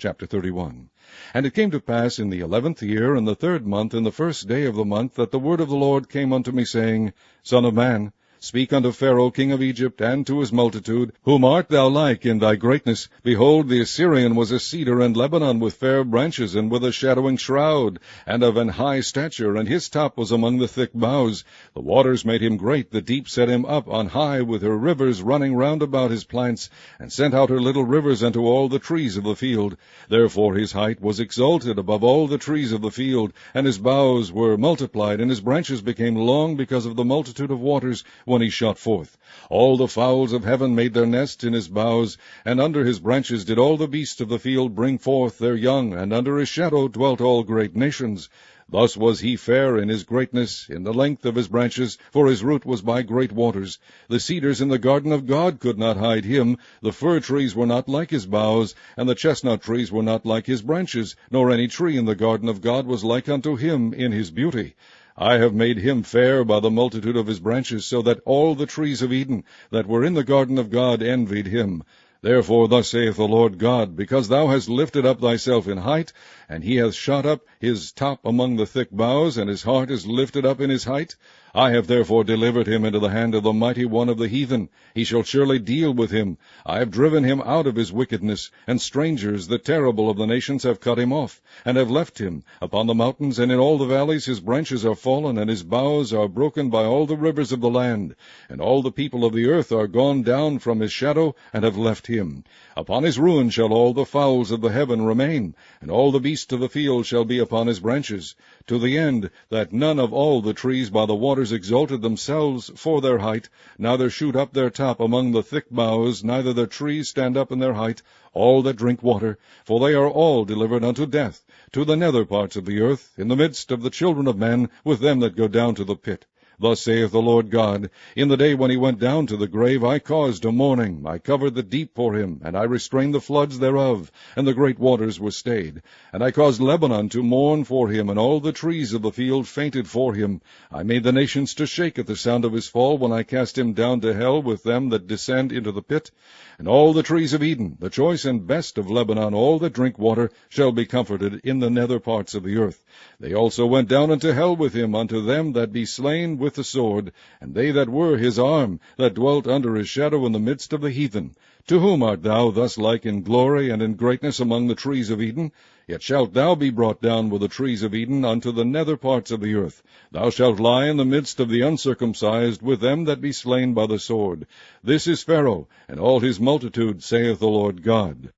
Chapter 31. And it came to pass in the 11th year, in the 3rd month, in the 1st day of the month, that the word of the Lord came unto me, saying, Son of man, speak unto Pharaoh king of Egypt, and to his multitude, Whom art thou like in thy greatness? Behold, the Assyrian was a cedar in Lebanon, with fair branches, and with a shadowing shroud, and of an high stature, and his top was among the thick boughs. The waters made him great, the deep set him up on high, with her rivers running round about his plants, and sent out her little rivers unto all the trees of the field. Therefore his height was exalted above all the trees of the field, and his boughs were multiplied, and his branches became long because of the multitude of waters, when he shot forth. All the fowls of heaven made their nests in his boughs, and under his branches did all the beasts of the field bring forth their young, and under his shadow dwelt all great nations. Thus was he fair in his greatness, in the length of his branches, for his root was by great waters. The cedars in the garden of God could not hide him. The fir trees were not like his boughs, and the chestnut trees were not like his branches, nor any tree in the garden of God was like unto him in his beauty. I have made him fair by the multitude of his branches, so that all the trees of Eden that were in the garden of God envied him. Therefore thus saith the Lord God, because thou hast lifted up thyself in height, and he hath shot up his top among the thick boughs, and his heart is lifted up in his height, I have therefore delivered him into the hand of the mighty one of the heathen. He shall surely deal with him. I have driven him out of his wickedness, and strangers, the terrible of the nations, have cut him off, and have left him. Upon the mountains and in all the valleys his branches are fallen, and his boughs are broken by all the rivers of the land. And all the people of the earth are gone down from his shadow, and have left him. Upon his ruin shall all the fowls of the heaven remain, and all the beasts of the field shall be upon his branches, to the end that none of all the trees by the waters exalted themselves for their height, neither shoot up their top among the thick boughs, neither their trees stand up in their height, all that drink water, for they are all delivered unto death, to the nether parts of the earth, in the midst of the children of men, with them that go down to the pit. Thus saith the Lord God, In the day when he went down to the grave, I caused a mourning. I covered the deep for him, and I restrained the floods thereof, and the great waters were stayed. And I caused Lebanon to mourn for him, and all the trees of the field fainted for him. I made the nations to shake at the sound of his fall, when I cast him down to hell with them that descend into the pit. And all the trees of Eden, the choice and best of Lebanon, all that drink water, shall be comforted in the nether parts of the earth. They also went down into hell with him, unto them that be slain with the sword, and they that were his arm, that dwelt under his shadow in the midst of the heathen. To whom art thou thus like in glory and in greatness among the trees of Eden? Yet shalt thou be brought down with the trees of Eden unto the nether parts of the earth. Thou shalt lie in the midst of the uncircumcised, with them that be slain by the sword. This is Pharaoh, and all his multitude, saith the Lord God.